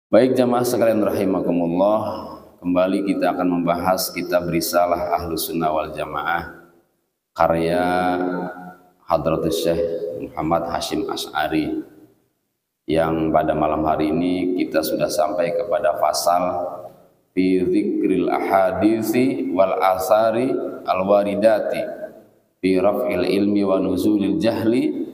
Baik jamaah sekalian rahimakumullah, kembali kita akan membahas kitab Risalah Ahlus Sunnah wal Jamaah karya Hadratus Syekh Muhammad Hashim Asy'ari, yang pada malam hari ini kita sudah sampai kepada fasal fi dzikril ahadithi wal asari al waridati fi raf'il ilmi wa nuzulil jahli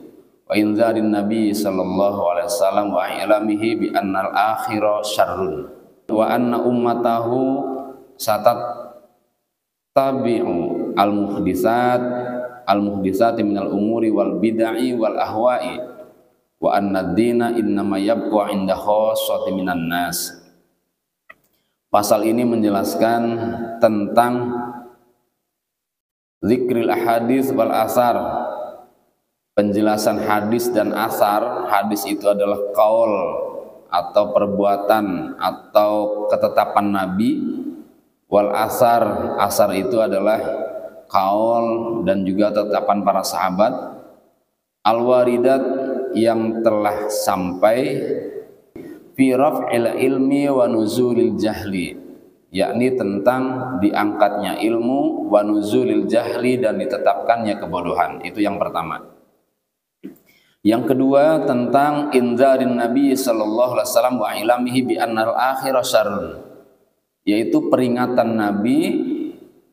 wa inzarin nabi sallallahu alaihi wasallam wa ilamihi bi annal akhira syarrun wa anna ummatahu satat tabi'u al muhditsat minal umuri wal bid'i wal ahwa'i wa anna ad-dina innama yabqa 'inda khassati minan nas. Pasal ini menjelaskan tentang zikril ahadits wal asar, penjelasan hadis dan asar. Hadis itu adalah qaul atau perbuatan atau ketetapan Nabi. Wal asar, asar itu adalah qaul dan juga ketetapan para sahabat. Al waridat, yang telah sampai fi raf'il ilmi wa nuzulil jahli, yakni tentang diangkatnya ilmu, wa nuzulil jahli, dan ditetapkannya kebodohan. Itu yang pertama. Yang kedua tentang inzarin Nabi sallallahu alaihi wasallam wa ilamihi bi annal akhira syarrun, yaitu peringatan Nabi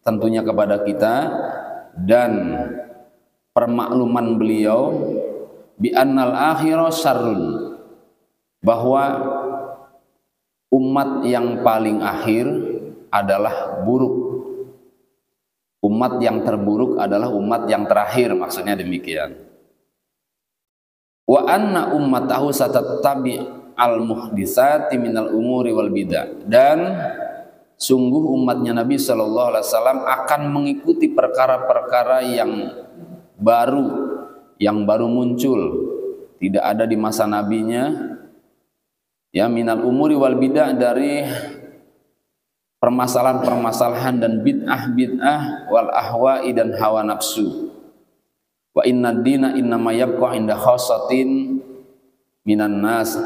tentunya kepada kita dan permakluman beliau bi annal akhira syarrun, bahwa umat yang paling akhir adalah buruk. Umat yang terburuk adalah umat yang terakhir, maksudnya demikian. Wa anna ummatahu satattabi al muhditsati minal umuri wal bid'ah, dan sungguh umatnya Nabi sallallahu alaihi wasallam akan mengikuti perkara-perkara yang baru muncul, tidak ada di masa nabinya, ya, minal umuri wal bid'ah, dari permasalahan-permasalahan dan bid'ah wal ahwa'i, dan hawa nafsu. Wa inna dina innama yabqa 'inda khassatin minan nas,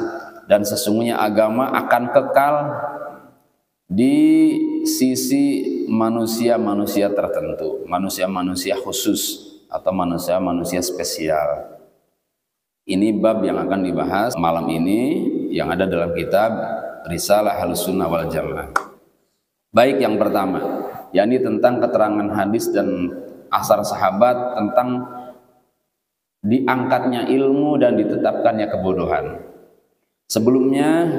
dan sesungguhnya agama akan kekal di sisi manusia-manusia tertentu, manusia-manusia khusus atau manusia-manusia spesial. Ini bab yang akan dibahas malam ini yang ada dalam kitab Risalah Ahlus Sunnah wal Jamaah. Baik, yang pertama yakni tentang keterangan hadis dan asar sahabat tentang diangkatnya ilmu dan ditetapkannya kebodohan. Sebelumnya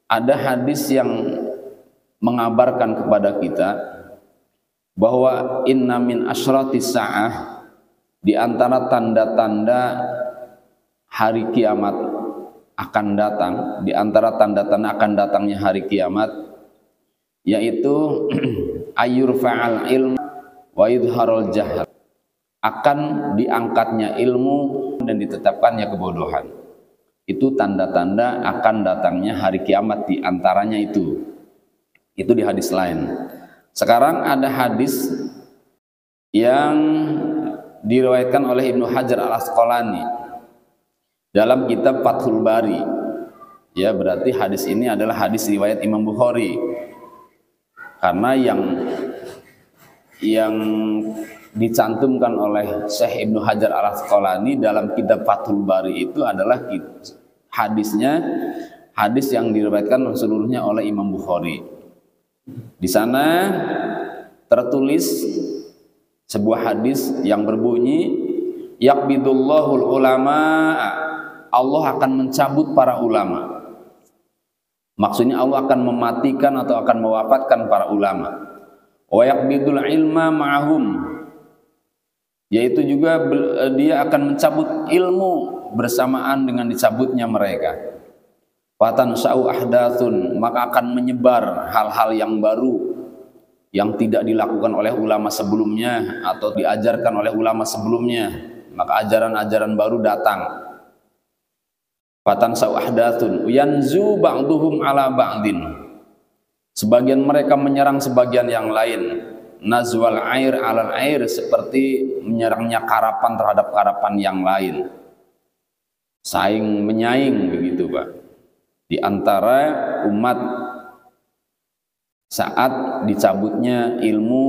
ada hadis yang mengabarkan kepada kita bahwa inna min asyratis sa'ah, di antara tanda-tanda hari kiamat akan datang, di antara tanda-tanda akan datangnya hari kiamat, yaitu ayyurfa'al ilm wa yudharul jahl, akan diangkatnya ilmu dan ditetapkannya kebodohan. Itu tanda-tanda akan datangnya hari kiamat, di antaranya itu di hadis lain. Sekarang ada hadis yang diriwayatkan oleh Ibnu Hajar Al-Asqalani dalam kitab Fathul Bari. Ya, berarti hadis ini adalah hadis riwayat Imam Bukhari, karena yang dicantumkan oleh Syekh Ibnu Hajar Al-Asqalani dalam kitab Fathul Bari itu adalah hadis yang diriwayatkan seluruhnya oleh Imam Bukhari. Di sana tertulis sebuah hadis yang berbunyi yaqbidullahul ulama, Allah akan mencabut para ulama. Maksudnya Allah akan mematikan atau akan mewafatkan para ulama. Wa yaqbidul ilma ma'ahum, yaitu juga dia akan mencabut ilmu bersamaan dengan dicabutnya mereka. Fatan sa'u ahdatsun, maka akan menyebar hal-hal yang baru yang tidak dilakukan oleh ulama sebelumnya atau diajarkan oleh ulama sebelumnya, maka ajaran-ajaran baru datang. Fatan sa'u ahdatsun yanzu ba'duhum ala ba'din, sebagian mereka menyerang sebagian yang lain. Nazwal air alal air, seperti menyerangnya karapan terhadap karapan yang lain, saing menyaing begitu Pak. di antara umat saat dicabutnya ilmu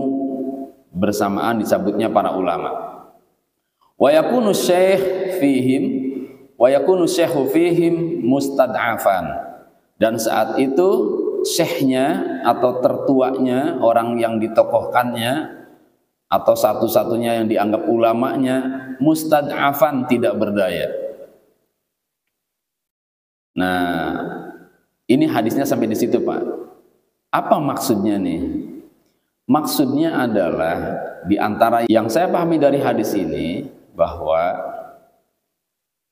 bersamaan dicabutnya para ulama. Wa yakunu syekh fihim wa yakunu syekhu fihim mustad'afan, dan saat itu syekhnya atau tertuanya, orang yang ditokohkannya atau satu-satunya yang dianggap ulamanya, mustad'afan, tidak berdaya. Nah, ini hadisnya sampai di situ, Pak. Apa maksudnya nih? Maksudnya adalah di antara yang saya pahami dari hadis ini bahwa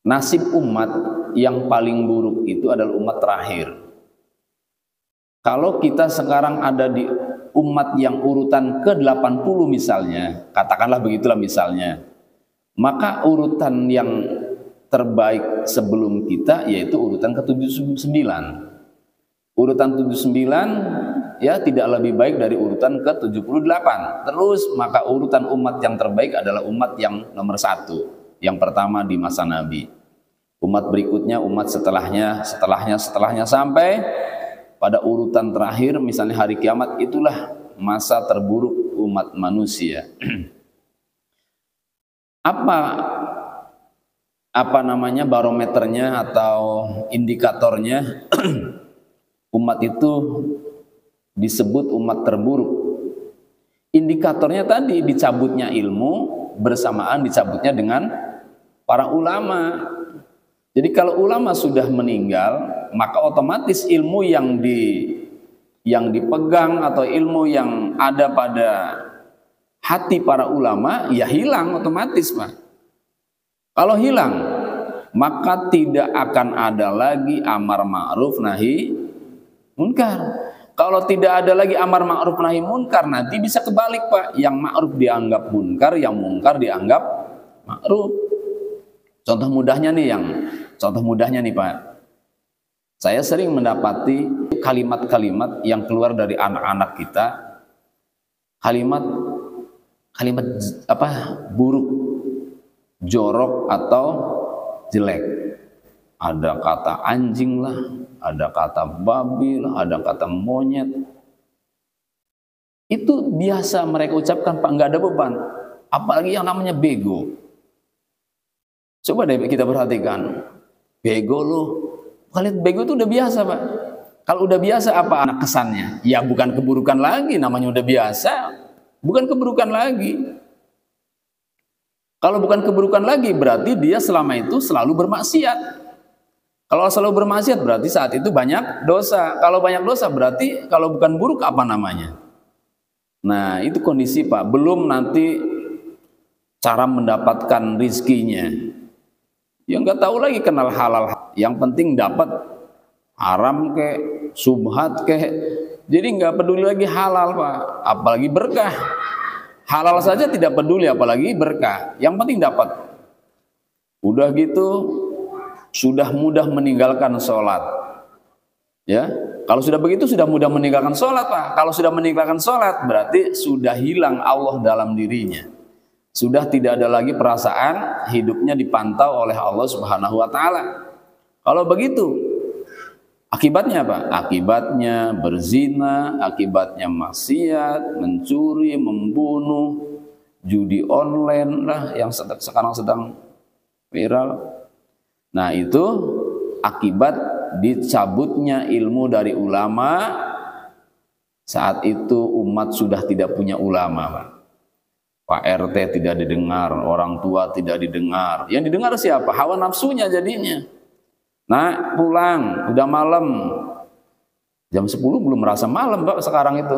nasib umat yang paling buruk itu adalah umat terakhir. Kalau kita sekarang ada di umat yang urutan ke-80 misalnya, katakanlah begitulah misalnya, maka urutan yang terbaik sebelum kita yaitu urutan ke-79. Urutan 79 ya tidak lebih baik dari urutan ke-78. Terus maka urutan umat yang terbaik adalah umat yang nomor 1, yang pertama di masa Nabi. Umat berikutnya, umat setelahnya sampai pada urutan terakhir misalnya hari kiamat, itulah masa terburuk umat manusia. Apa namanya barometernya atau indikatornya umat itu disebut umat terburuk? Indikatornya tadi dicabutnya ilmu bersamaan dicabutnya dengan para ulama. Jadi kalau ulama sudah meninggal, maka otomatis ilmu yang dipegang atau ilmu yang ada pada hati para ulama ya hilang otomatis, Pak. Kalau hilang, maka tidak akan ada lagi amar ma'ruf nahi munkar. Kalau tidak ada lagi amar ma'ruf nahi munkar, nanti bisa kebalik, Pak. Yang ma'ruf dianggap munkar, yang munkar dianggap ma'ruf. Contoh mudahnya nih, Pak. Saya sering mendapati kalimat-kalimat yang keluar dari anak-anak kita, kalimat buruk, jorok atau jelek. Ada kata anjing lah, ada kata babi lah, ada kata monyet. Itu biasa mereka ucapkan, Pak, nggak ada beban. Apalagi yang namanya bego. Coba deh kita perhatikan. Bego loh. Kalian bego itu udah biasa, Pak. Kalau udah biasa apa anak kesannya? Ya bukan keburukan lagi, namanya udah biasa. Bukan keburukan lagi. Kalau bukan keburukan lagi berarti dia selama itu selalu bermaksiat. Kalau selalu bermaksiat berarti saat itu banyak dosa. Kalau banyak dosa berarti kalau bukan buruk apa namanya? Nah, itu kondisi, Pak. Belum nanti cara mendapatkan rizkinya. Ya nggak tahu lagi kenal halal. Yang penting dapat haram kek, subhat kek. Jadi nggak peduli lagi halal, Pak. Apalagi berkah. Halal saja tidak peduli, apalagi berkah. Yang penting dapat. Udah gitu, sudah mudah meninggalkan sholat. Ya, kalau sudah begitu sudah mudah meninggalkan sholat, Pak. Kalau sudah meninggalkan sholat, berarti sudah hilang Allah dalam dirinya. Sudah tidak ada lagi perasaan hidupnya dipantau oleh Allah Subhanahu wa Ta'ala. Kalau begitu, akibatnya apa? Akibatnya berzina, akibatnya maksiat, mencuri, membunuh, judi online lah yang sekarang sedang viral. Nah, itu akibat dicabutnya ilmu dari ulama. Saat itu umat sudah tidak punya ulama, Pak RT tidak didengar, orang tua tidak didengar. Yang didengar siapa? Hawa nafsunya jadinya. Nah, pulang, udah malam. Jam 10 belum merasa malam, Pak, sekarang itu.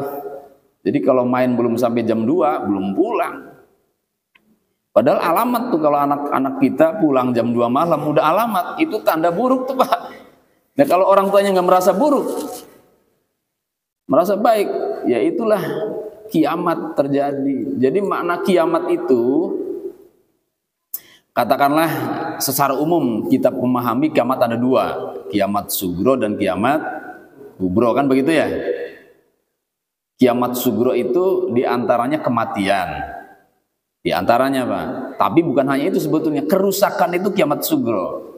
Jadi kalau main belum sampai jam 2, belum pulang. Padahal alamat tuh kalau anak-anak kita pulang jam 2 malam, udah alamat. Itu tanda buruk tuh, Pak. Nah, kalau orang tuanya nggak merasa buruk, merasa baik, ya itulah kiamat terjadi. Jadi makna kiamat itu, katakanlah secara umum kita memahami kiamat ada 2, kiamat sugro dan kiamat kubro, kan begitu ya? Kiamat sugro itu diantaranya kematian, diantaranya, Pak. Tapi bukan hanya itu sebetulnya, kerusakan itu kiamat sugro.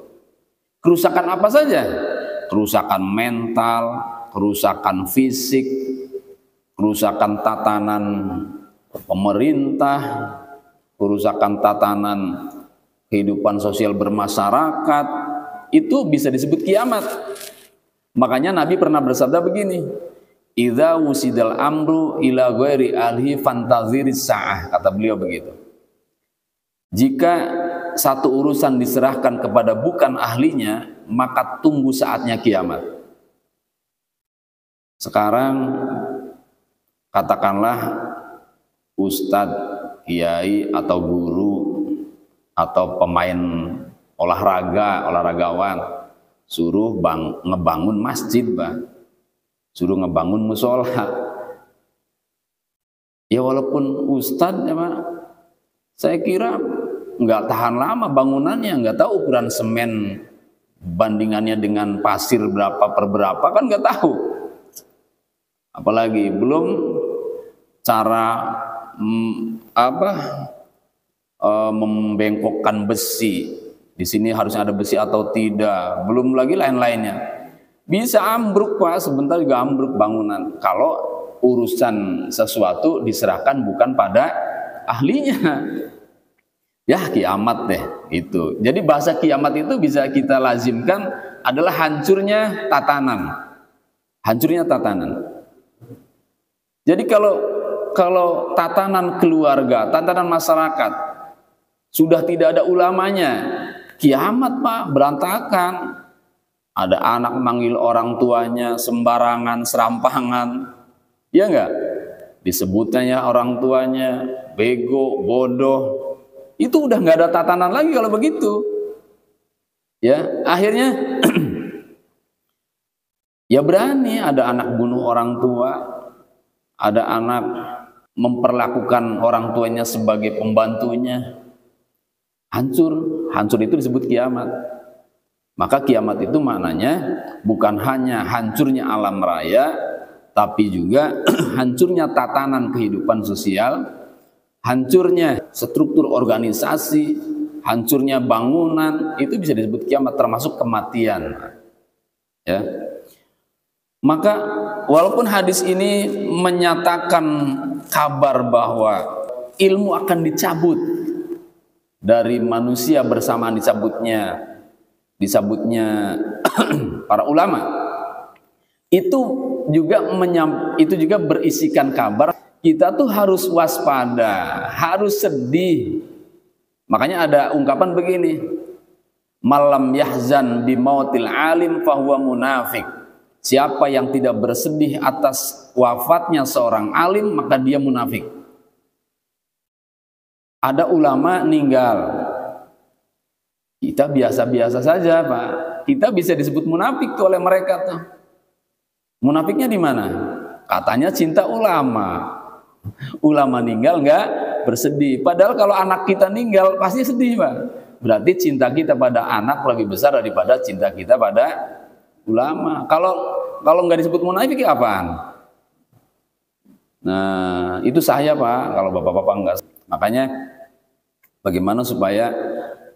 Kerusakan apa saja? kerusakan mental, kerusakan fisik, kerusakan tatanan pemerintah, kerusakan tatanan kehidupan sosial bermasyarakat, itu bisa disebut kiamat. Makanya Nabi pernah bersabda begini, idza wusidal amru ila ghairi ahli fantaziris sa'ah, kata beliau begitu. Jika satu urusan diserahkan kepada bukan ahlinya, maka tunggu saatnya kiamat. Sekarang katakanlah ustadz, kiai atau guru atau pemain olahragawan suruh ngebangun masjid, suruh ngebangun musola. Ya walaupun ustadz ya Pak, saya kira nggak tahan lama bangunannya, nggak tahu ukuran semen bandingannya dengan pasir berapa per berapa, kan nggak tahu. Apalagi belum cara membengkokkan besi. Di sini harusnya ada besi atau tidak, belum lagi lain-lainnya. Bisa ambruk Pak, sebentar juga ambruk bangunan kalau urusan sesuatu diserahkan bukan pada ahlinya. Ya kiamat deh itu. Jadi bahasa kiamat itu bisa kita lazimkan adalah hancurnya tatanan. Hancurnya tatanan. Jadi kalau tatanan keluarga, tatanan masyarakat sudah tidak ada ulamanya, kiamat Pak, berantakan. Ada anak manggil orang tuanya sembarangan, serampangan, ya enggak? Disebutnya orang tuanya bego, bodoh. Itu udah nggak ada tatanan lagi kalau begitu. Ya, akhirnya ya berani ada anak bunuh orang tua, ada anak memperlakukan orang tuanya sebagai pembantunya. Hancur itu disebut kiamat. Maka kiamat itu maknanya bukan hanya hancurnya alam raya, tapi juga hancurnya tatanan kehidupan sosial, hancurnya struktur organisasi, hancurnya bangunan, itu bisa disebut kiamat, termasuk kematian. Ya. Maka walaupun hadis ini menyatakan kabar bahwa ilmu akan dicabut dari manusia bersamaan disabutnya para ulama, itu juga berisikan kabar kita tuh harus waspada, harus sedih. Makanya ada ungkapan begini, malam yahzan bimautil alim fahuwa munafik. Siapa yang tidak bersedih atas wafatnya seorang alim, maka dia munafik. Ada ulama meninggal, kita biasa-biasa saja Pak, kita bisa disebut munafik tuh oleh mereka tuh. Munafiknya di mana? Katanya cinta ulama. Ulama meninggal nggak bersedih. Padahal kalau anak kita meninggal pasti sedih Pak. Berarti cinta kita pada anak lebih besar daripada cinta kita pada ulama. Kalau nggak disebut munafik apaan? Nah itu saya Pak, kalau bapak-bapak enggak. Makanya bagaimana supaya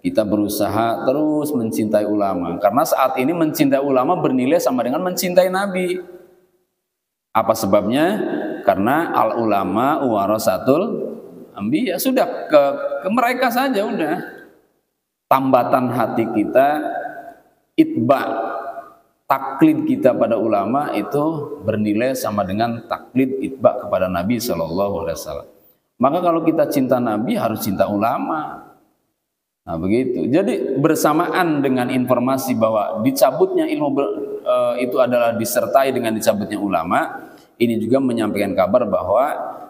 kita berusaha terus mencintai ulama. Karena saat ini mencintai ulama bernilai sama dengan mencintai Nabi. Apa sebabnya? Karena al ulama warasatul anbiya. Sudah ke mereka saja udah. Tambatan hati kita, itba, taklid kita pada ulama itu bernilai sama dengan taklid itba kepada Nabi SAW. Maka kalau kita cinta Nabi harus cinta ulama. Nah begitu. Jadi bersamaan dengan informasi bahwa dicabutnya ilmu itu adalah disertai dengan dicabutnya ulama, ini juga menyampaikan kabar bahwa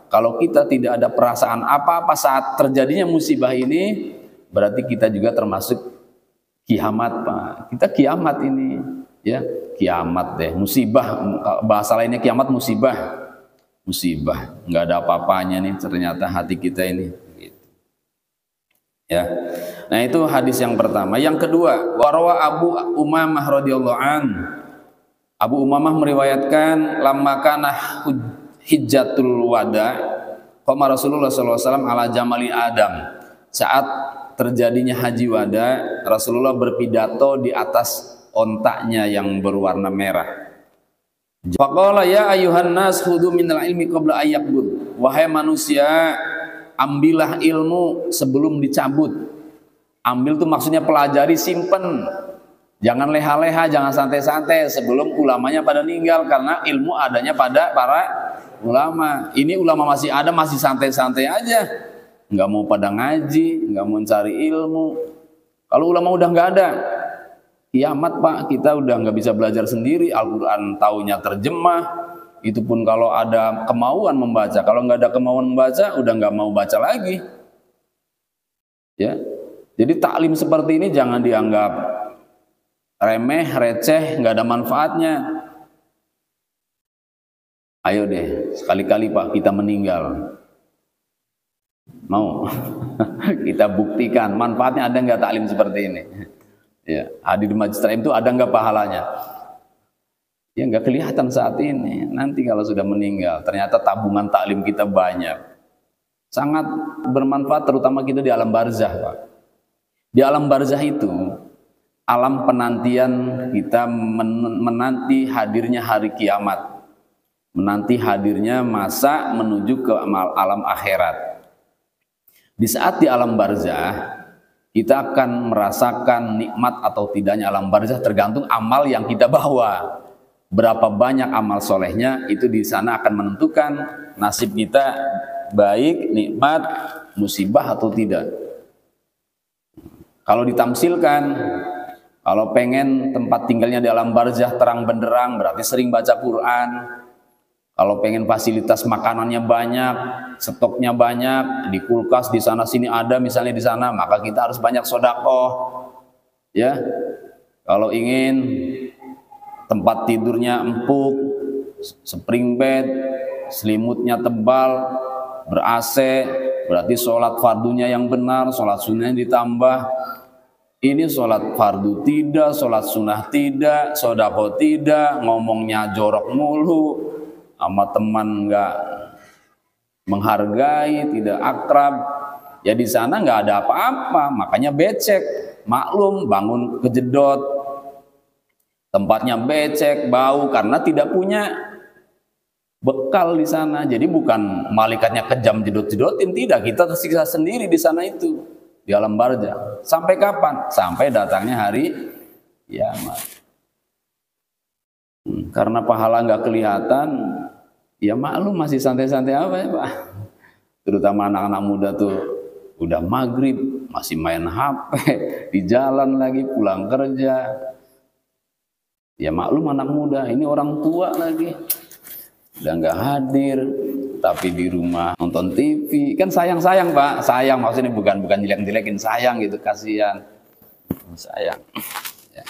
kalau kita tidak ada perasaan apa-apa saat terjadinya musibah ini, berarti kita juga termasuk kiamat Pak. Kita kiamat ini, ya kiamat deh, musibah. Bahasa lainnya kiamat musibah, musibah. Nggak ada apa-apanya nih ternyata hati kita ini. Ya. Nah itu hadis yang pertama. Yang kedua, warawa Abu Umamah radhiyallahu an. Abu Umamah meriwayatkan lamma kana hijjatul wada, qama Rasulullah SAW ala jamali Adam. Saat terjadinya haji wada, Rasulullah berpidato di atas ontaknya yang berwarna merah. Faqala ya ayuhan nas khudhu minal ilmi qabla ayyakbud. Wahai manusia, ambillah ilmu sebelum dicabut. Ambil tuh maksudnya pelajari, simpen. Jangan leha-leha, jangan santai-santai sebelum ulamanya pada meninggal, karena ilmu adanya pada para ulama. Ini ulama masih ada, masih santai-santai aja, nggak mau pada ngaji, nggak mau cari ilmu. Kalau ulama udah nggak ada, kiamat Pak, kita udah nggak bisa belajar sendiri. Al-Quran taunya terjemah, itu pun kalau ada kemauan membaca. Kalau nggak ada kemauan membaca, udah nggak mau baca lagi. Ya, jadi taklim seperti ini jangan dianggap remeh, receh, nggak ada manfaatnya. Ayo deh, sekali-kali Pak kita meninggal, mau kita buktikan manfaatnya ada nggak taklim seperti ini. Ya, hadir di majelis taklim itu ada nggak pahalanya? Ya nggak kelihatan saat ini. Nanti kalau sudah meninggal, ternyata tabungan taklim kita banyak, sangat bermanfaat, terutama kita di alam barzah Pak. Di alam barzah itu alam penantian kita, menanti hadirnya hari kiamat, menanti hadirnya masa menuju ke alam akhirat. Di saat di alam barzah kita akan merasakan nikmat atau tidaknya alam barzah tergantung amal yang kita bawa. Berapa banyak amal solehnya, itu di sana akan menentukan nasib kita baik, nikmat, musibah atau tidak. Kalau ditamsilkan, kalau pengen tempat tinggalnya di alam barzah terang benderang, berarti sering baca Quran. Kalau pengen fasilitas makanannya banyak, stoknya banyak, di kulkas di sana sini ada misalnya di sana, maka kita harus banyak sedekah. Ya. Kalau ingin tempat tidurnya empuk, spring bed, selimutnya tebal, ber-AC, berarti sholat fardunya yang benar, sholat sunnahnya ditambah. Ini sholat fardu tidak, sholat sunnah tidak, sedekah tidak, ngomongnya jorok mulu, sama teman nggak menghargai, tidak akrab. Ya di sana nggak ada apa-apa, makanya becek. Maklum, bangun kejedot, tempatnya becek, bau, karena tidak punya bekal di sana. Jadi bukan malaikatnya kejam jedot-jedotin, tidak, kita tersiksa sendiri di sana itu, di alam barzah. Sampai kapan? Sampai datangnya hari kiamat. Karena pahala nggak kelihatan, ya maklum masih santai-santai apa ya Pak. Terutama anak-anak muda tuh udah maghrib masih main HP, di jalan lagi, pulang kerja. Ya maklum anak muda, ini orang tua lagi udah nggak hadir, tapi di rumah nonton TV. Kan sayang-sayang Pak, sayang maksudnya bukan jelek-jelekin, sayang gitu, kasihan, sayang. Ya.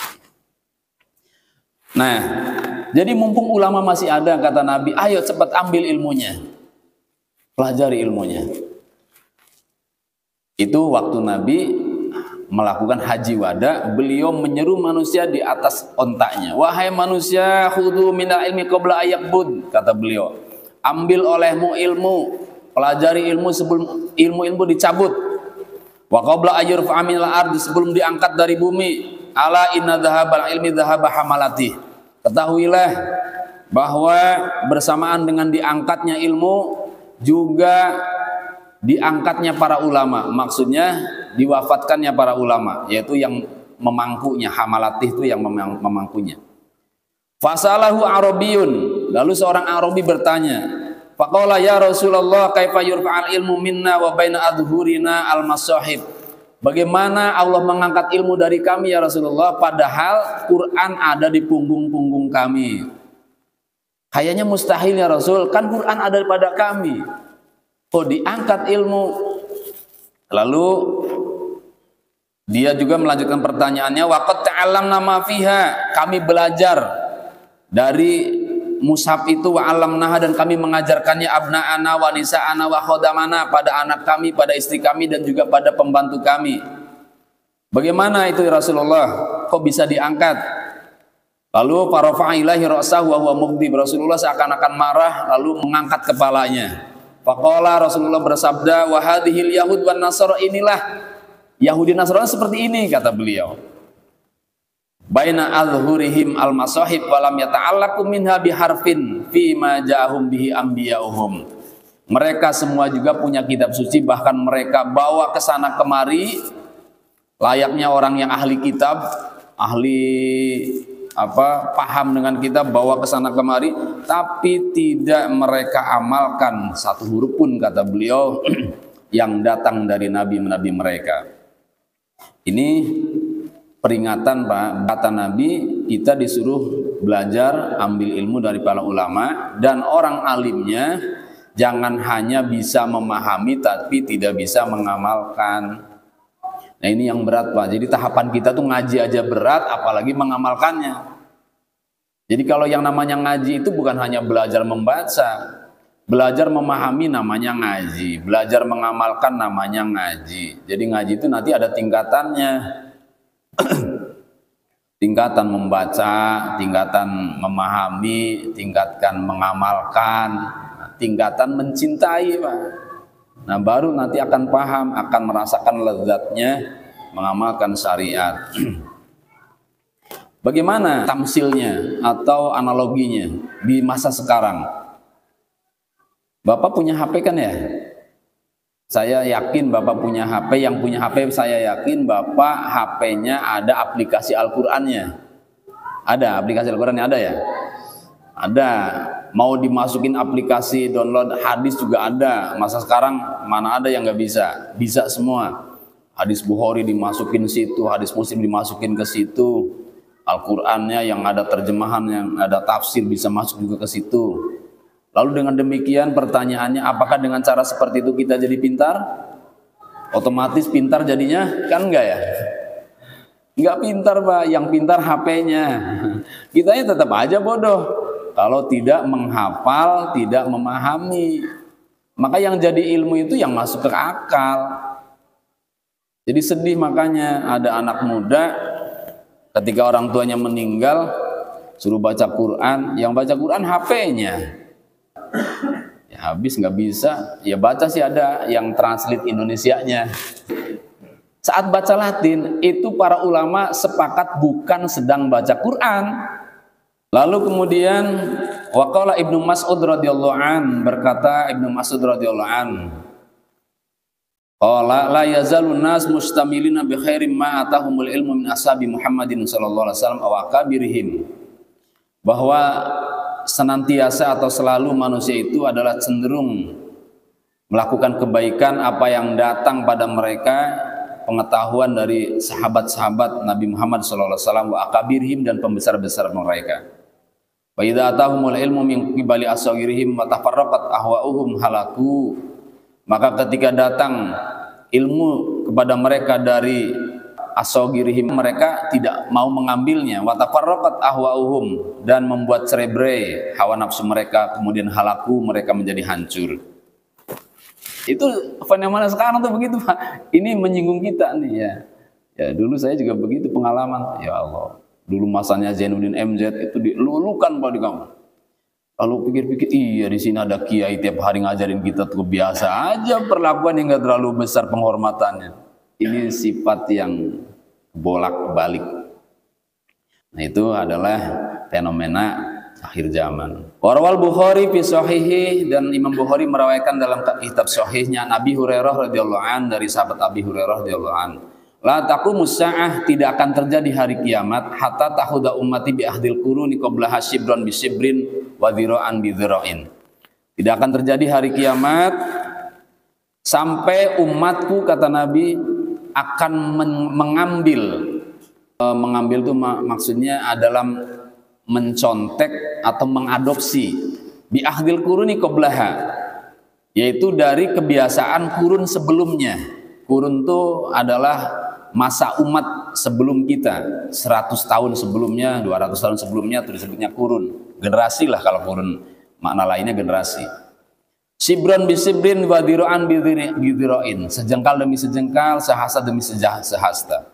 Nah, jadi mumpung ulama masih ada, kata Nabi, ayo cepat ambil ilmunya, pelajari ilmunya. Itu waktu Nabi melakukan haji wada, beliau menyeru manusia di atas ontaknya. Wahai manusia, khudhu minal ilmi qabla ayyakbud, kata beliau. Ambil olehmu ilmu, pelajari ilmu sebelum ilmu dicabut. Wa qabla ayyurfa minal ardi, sebelum diangkat dari bumi. Ala inna dhahabal ilmi dhahaba hamalati. Ketahuilah bahwa bersamaan dengan diangkatnya ilmu juga diangkatnya para ulama, maksudnya diwafatkannya para ulama, yaitu yang memangkunya. Hamalatih itu yang memangkunya. Fasalahu Arabiyun, lalu seorang Arabi bertanya, faqala ya Rasulullah kaifa yurfa'al ilmu minna wa baina adhurina al-masahib. Bagaimana Allah mengangkat ilmu dari kami ya Rasulullah, padahal Quran ada di punggung-punggung kami. Kayaknya mustahil ya Rasul, kan Quran ada pada kami. Oh, diangkat ilmu. Lalu dia juga melanjutkan pertanyaannya, waqad ta'allamna ma fiha, kami belajar dari mushaf itu, wa 'allamnaha, dan kami mengajarkannya abna'ana wa nisa'ana wa khodamana, pada anak kami, pada istri kami, dan juga pada pembantu kami. Bagaimana itu ya Rasulullah, kok bisa diangkat? Lalu farafa'a ilaihi ra'sahu wa huwa mughdib, Rasulullah seakan-akan marah lalu mengangkat kepalanya. Faqala, Rasulullah bersabda, wa hadhil yahud wan nasara, inilah Yahudi Nasrani seperti ini, kata beliau. baina azhurihim al-masahib wa lam yata'allaqu minha biharfin fi ma ja'ahum bihi anbiya'uhum. Mereka semua juga punya kitab suci, bahkan mereka bawa ke sana kemari layaknya orang yang ahli kitab, ahli paham dengan kitab, bawa ke sana kemari, tapi tidak mereka amalkan satu huruf pun, kata beliau, yang datang dari nabi-nabi mereka. Ini peringatan, Pak, kata Nabi, kita disuruh belajar, ambil ilmu dari para ulama, dan orang alimnya jangan hanya bisa memahami tapi tidak bisa mengamalkan. Nah, ini yang berat, Pak. Jadi tahapan kita tuh ngaji aja berat, apalagi mengamalkannya. Jadi kalau yang namanya ngaji itu bukan hanya belajar membaca, belajar memahami namanya ngaji, belajar mengamalkan namanya ngaji. Jadi ngaji itu nanti ada tingkatannya. Tingkatan membaca, tingkatan memahami, tingkatan mengamalkan, tingkatan mencintai, Pak. Nah, baru nanti akan paham, akan merasakan lezatnya mengamalkan syariat. Bagaimana tamsilnya atau analoginya di masa sekarang? Bapak punya HP kan ya? Saya yakin Bapak punya HP, yang punya HP saya yakin Bapak HP-nya ada aplikasi Al-Qur'annya. Ada aplikasi Al-Qur'annya, ada ya? Ada. Mau dimasukin aplikasi download hadis juga ada. Masa sekarang mana ada yang nggak bisa? Bisa semua. Hadis Bukhari dimasukin situ, hadis Muslim dimasukin ke situ. Al-Qur'annya yang ada terjemahan, yang ada tafsir bisa masuk juga ke situ. Lalu dengan demikian pertanyaannya, apakah dengan cara seperti itu kita jadi pintar? Otomatis pintar jadinya? Kan enggak ya? Enggak pintar, Pak. Yang pintar HP-nya. Kitanya tetap aja bodoh kalau tidak menghafal, tidak memahami. Maka yang jadi ilmu itu yang masuk ke akal. Jadi sedih makanya ada anak muda ketika orang tuanya meninggal suruh baca Quran, yang baca Quran HP-nya. Ya habis, nggak bisa. Ya baca sih ada yang translate Indonesianya. Saat baca Latin itu para ulama sepakat bukan sedang baca Quran. Lalu kemudian waqala Ibnu Mas'ud radhiyallahu an, berkata Ibnu Mas'ud radhiyallahu an, qala la yazalun nas mustamilina bi khairin ma atahumul ilmu min ashabi Muhammadin sallallahu alaihi wasallam aw akabirihim, bahwa senantiasa atau selalu manusia itu adalah cenderung melakukan kebaikan apa yang datang pada mereka, pengetahuan dari sahabat-sahabat Nabi Muhammad sallallahu alaihi wasallam wa akabirihim, dan pembesar-besar mereka. Wa idza atahumul ilmu min qibali asghirihim wa tafarraqat ahwa'uhum halaku, maka ketika datang ilmu kepada mereka dari asogirihim, mereka tidak mau mengambilnya. Watafarraqat ahwa'uhum, dan membuat cerebre hawa nafsu mereka, kemudian halaku, mereka menjadi hancur. Itu fenomena sekarang tuh begitu, Pak. Ini menyinggung kita nih ya. Ya dulu saya juga begitu pengalaman. Ya Allah, dulu masanya Zainuddin MZ itu dilulukan, Pak, di kamu. Lalu pikir-pikir, iya di sini ada kiai tiap hari ngajarin kita tuh, biasa aja perlakuan yang nggak terlalu besar penghormatannya. Ini sifat yang bolak-balik. Nah, itu adalah fenomena akhir zaman. Warwal Bukhari fi sahihi, dan Imam Bukhari meriwayatkan dalam kitab sahihnya Nabi Hurairah radhiyallahu an, dari sahabat Abi Hurairah radhiyallahu an, la taqumus saah, tidak akan terjadi hari kiamat hatta tahuda ummati bi ahdil quruni qablaha shibran bi shibrin wa dhira'an bi dhira'in. Tidak akan terjadi hari kiamat sampai umatku, kata Nabi, akan mengambil itu maksudnya adalah mencontek atau mengadopsi bi ahdil quruni qablaha, yaitu dari kebiasaan kurun sebelumnya. Kurun itu adalah masa umat sebelum kita, 100 tahun sebelumnya, 200 tahun sebelumnya itu disebutnya kurun. Generasi lah kalau kurun, makna lainnya generasi. Sibran bisibrin wa dira'an bidira'in, sejengkal demi sejengkal, sehasta demi sehasta.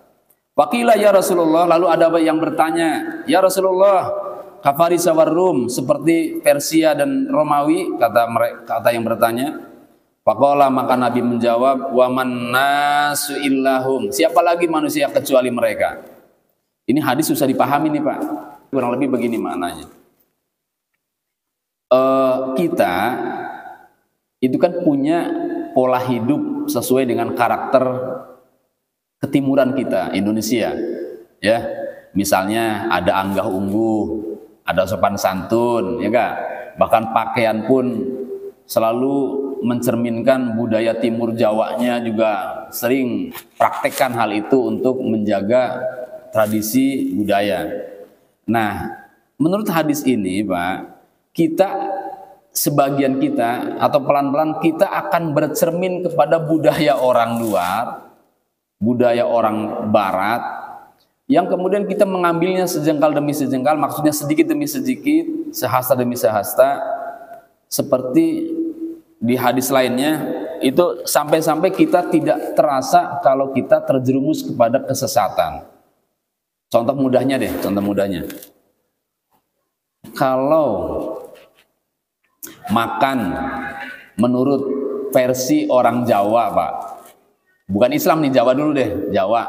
Waqila ya Rasulullah, lalu ada yang bertanya, ya Rasulullah, kafarisa war Rum, seperti Persia dan Romawi, kata yang bertanya. Faqala, maka Nabi menjawab, wa man nasu illahum, siapa lagi manusia kecuali mereka. Ini hadis susah dipahami nih Pak. Kurang lebih begini maknanya. Kita itu kan punya pola hidup sesuai dengan karakter ketimuran kita, Indonesia. Ya, misalnya ada anggah ungguh, ada sopan santun, ya Kak. Bahkan pakaian pun selalu mencerminkan budaya timur Jawanya, juga sering praktekkan hal itu untuk menjaga tradisi budaya. Nah, menurut hadis ini Pak, sebagian kita atau pelan-pelan kita akan bercermin kepada budaya orang luar, budaya orang barat, yang kemudian kita mengambilnya sejengkal demi sejengkal, maksudnya sedikit demi sedikit, sehasta demi sehasta, seperti di hadis lainnya itu sampai-sampai kita tidak terasa kalau kita terjerumus kepada kesesatan. Contoh mudahnya deh, contoh mudahnya. Kalau makan menurut versi orang Jawa, Pak. Bukan Islam nih, Jawa dulu deh, Jawa.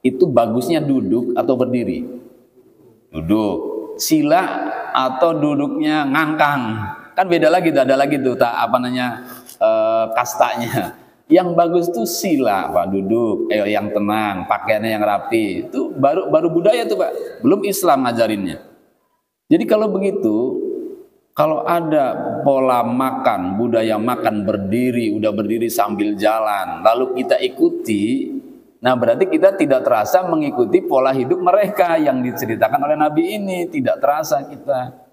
Itu bagusnya duduk atau berdiri? Duduk. Sila atau duduknya ngangkang? Kan beda lagi, ada lagi tuh kastanya. Yang bagus tuh sila, Pak, duduk, yang tenang, pakaiannya yang rapi. Itu baru budaya tuh, Pak. Belum Islam ngajarinnya. Jadi kalau begitu, kalau ada pola makan, budaya makan berdiri, udah berdiri sambil jalan, lalu kita ikuti, nah berarti kita tidak terasa mengikuti pola hidup mereka yang diceritakan oleh Nabi ini, tidak terasa kita.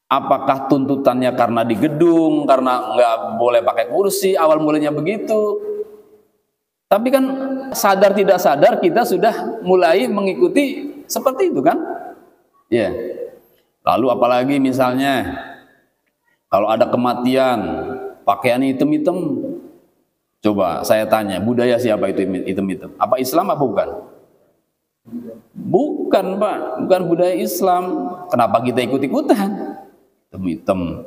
Apakah tuntutannya karena di gedung, karena nggak boleh pakai kursi, awal mulanya begitu. Tapi kan sadar tidak sadar kita sudah mulai mengikuti seperti itu kan? Ya. Lalu apalagi misalnya kalau ada kematian, pakaiannya hitam-hitam. Coba saya tanya, budaya siapa itu hitam-hitam? Apa Islam apa bukan? Bukan, Pak, bukan budaya Islam. Kenapa kita ikut-ikutan? Hitam-hitam.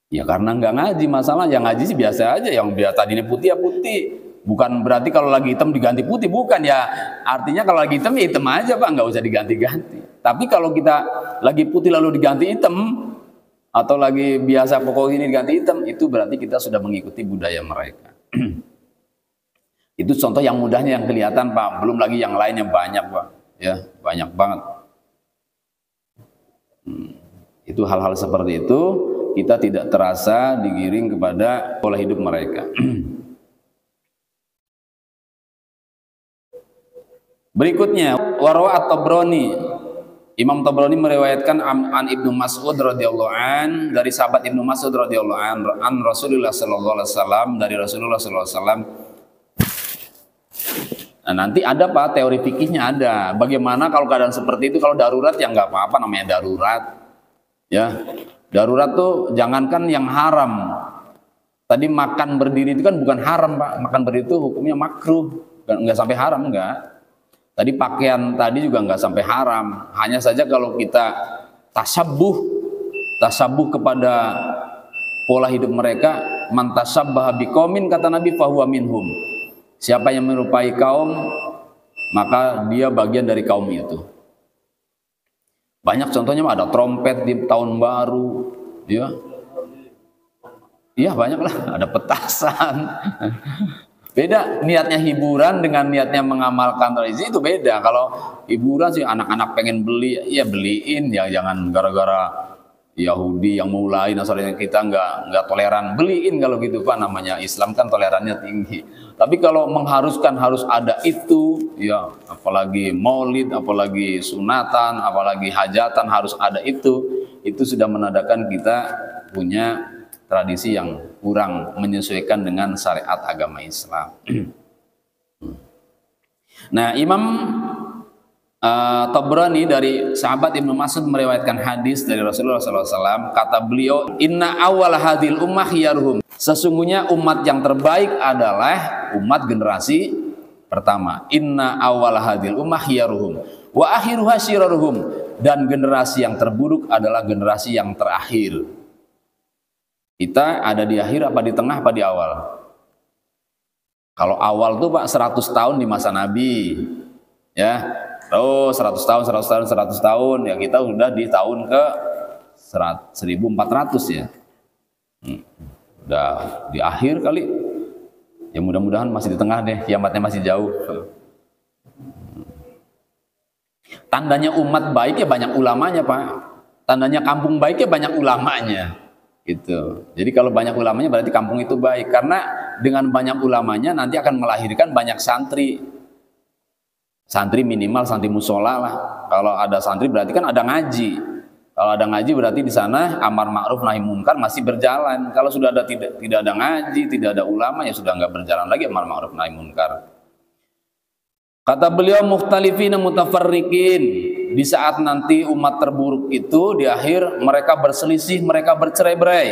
Ya karena nggak ngaji, masalah yang ngaji sih biasa aja, yang biasa tadinya putih ya putih. Bukan berarti kalau lagi hitam diganti putih, bukan ya. Artinya kalau lagi hitam ya hitam aja Pak, nggak usah diganti-ganti. Tapi kalau kita lagi putih lalu diganti hitam, atau lagi biasa pokok ini diganti hitam, itu berarti kita sudah mengikuti budaya mereka. Itu contoh yang mudahnya yang kelihatan Pak, belum lagi yang lainnya banyak Pak, ya banyak banget. Itu hal-hal seperti itu kita tidak terasa digiring kepada pola hidup mereka. Berikutnya Warwa at-Tabrani, Imam Tabrani meriwayatkan an Ibnu Mas'ud radhiyallahu an, dari sahabat Ibnu Mas'ud radhiyallahu an Rasulullah sallallahu alaihi wasallam, dari Rasulullah sallallahu alaihi wasallam. Nah, nanti ada Pak, teori fikihnya ada. Bagaimana kalau keadaan seperti itu, kalau darurat ya nggak apa-apa, namanya darurat. Ya, darurat tuh jangankan yang haram. Tadi makan berdiri itu kan bukan haram Pak, makan berdiri itu hukumnya makruh, nggak sampai haram enggak. Tadi pakaian tadi juga nggak sampai haram. Hanya saja kalau kita tasabuh kepada pola hidup mereka, man tasabbaha biqaumin, kata Nabi, fahuwa minhum. Siapa yang menyerupai kaum, maka dia bagian dari kaum itu. Banyak contohnya ada trompet di tahun baru, ya. Iya banyak lah, ada petasan. Beda niatnya hiburan dengan niatnya mengamalkan tradisi, itu beda. Kalau hiburan sih anak-anak pengen beli, ya beliin, ya jangan gara-gara Yahudi yang mulai, Nasrani kita nggak toleran, beliin kalau gitu Pak, namanya Islam kan tolerannya tinggi. Tapi kalau mengharuskan harus ada itu, ya apalagi maulid, apalagi sunatan, apalagi hajatan harus ada itu sudah menandakan kita punya tradisi yang kurang menyesuaikan dengan syariat agama Islam. Nah, Imam Tabrani dari sahabat Ibnu Mas'ud meriwayatkan hadis dari Rasulullah SAW. Kata beliau, inna awal hadil ummah khiyarhum. Sesungguhnya umat yang terbaik adalah umat generasi pertama. Inna awal hadil ummah khiyarhum wa akhiruha syiraruhum. Dan generasi yang terburuk adalah generasi yang terakhir. Kita ada di akhir apa di tengah apa di awal? Kalau awal tuh Pak 100 tahun di masa Nabi, ya. Oh, 100 tahun, 100 tahun, 100 tahun. Ya kita sudah di tahun ke 1400 ya. Udah di akhir kali. Ya mudah-mudahan masih di tengah deh, kiamatnya masih jauh. Tandanya umat baik ya banyak ulamanya, Pak. Tandanya kampung baik ya banyak ulamanya. Gitu. Jadi kalau banyak ulamanya berarti kampung itu baik, karena dengan banyak ulamanya nanti akan melahirkan banyak santri. Santri minimal santri musola lah. Kalau ada santri berarti kan ada ngaji. Kalau ada ngaji berarti di sana amar ma'ruf nahi munkar masih berjalan. Kalau sudah ada tidak ada ngaji, tidak ada ulama, ya sudah nggak berjalan lagi amar ma'ruf nahi munkar. Kata beliau mukhtalifina mutafarriqin. Di saat nanti umat terburuk itu di akhir mereka berselisih, mereka bercerai-berai.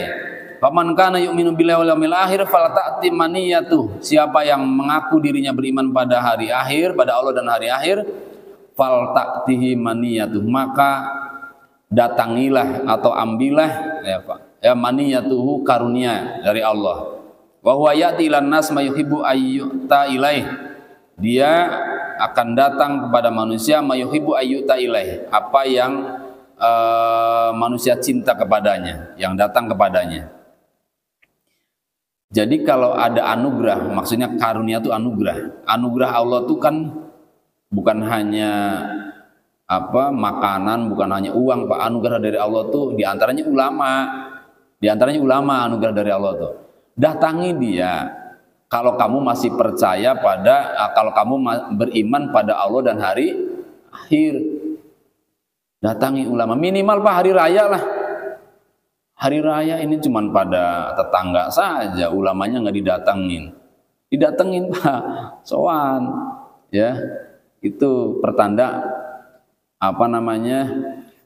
Faman kana yu'minu billahi wal yawmil akhir fala ta'ti maniyatuh. Siapa yang mengaku dirinya beriman pada hari akhir, pada Allah dan hari akhir, fal ta'tihi maniyatuh, maka datangilah atau ambillah ya Pak, ya maniyatuhu, karunia dari Allah. Wa huwa ya'ti ilan nas ma yuhibbu ayyuta ilaih. Dia akan datang kepada manusia mayuhibbu ayyuta ilaih, apa yang manusia cinta kepadanya, yang datang kepadanya. Jadi kalau ada anugerah, maksudnya karunia itu anugerah. Anugerah Allah itu kan bukan hanya makanan, bukan hanya uang, Pak. Anugerah dari Allah tuh diantaranya ulama. Diantaranya ulama anugerah dari Allah tuh. Datangi dia. Kalau kamu masih percaya kalau kamu beriman pada Allah dan hari akhir, datangi ulama. Minimal Pak hari raya lah. Hari raya ini cuman pada tetangga saja, ulamanya nggak didatengin. Didatengin Pak, sowan. Ya, itu pertanda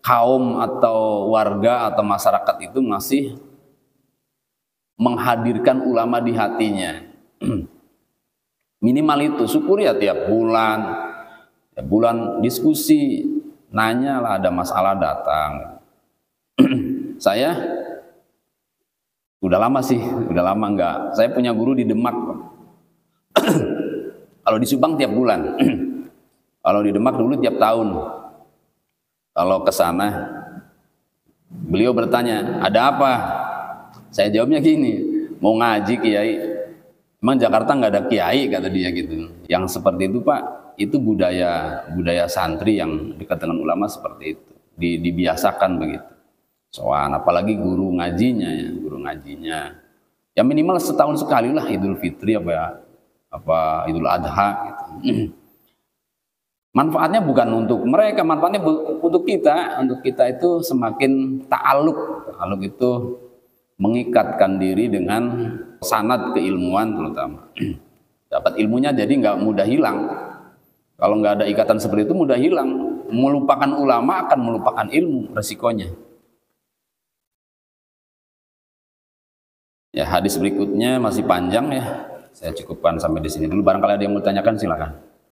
kaum atau warga atau masyarakat itu masih menghadirkan ulama di hatinya. Minimal itu, syukur ya tiap bulan diskusi, nanya lah, ada masalah datang. Saya udah lama enggak. Saya punya guru di Demak. Kalau di Subang tiap bulan. Kalau di Demak dulu tiap tahun. Kalau ke sana beliau bertanya, "Ada apa?" Saya jawabnya gini, "Mau ngaji Kiai." Emang Jakarta nggak ada kiai, kata dia gitu. Yang seperti itu Pak, itu budaya santri yang dekat dengan ulama seperti itu. Dibiasakan begitu. Soal apalagi guru ngajinya ya, ya minimal setahun sekali lah, Idul Fitri apa Idul Adha gitu. Manfaatnya bukan untuk mereka, manfaatnya untuk kita. Untuk kita itu semakin ta'aluk itu mengikatkan diri dengan sanad keilmuan terutama. Dapat ilmunya jadi nggak mudah hilang. Kalau nggak ada ikatan seperti itu mudah hilang. Melupakan ulama akan melupakan ilmu, resikonya. Ya, hadis berikutnya masih panjang ya. Saya cukupkan sampai di sini dulu. Barangkali ada yang mau tanyakan silakan.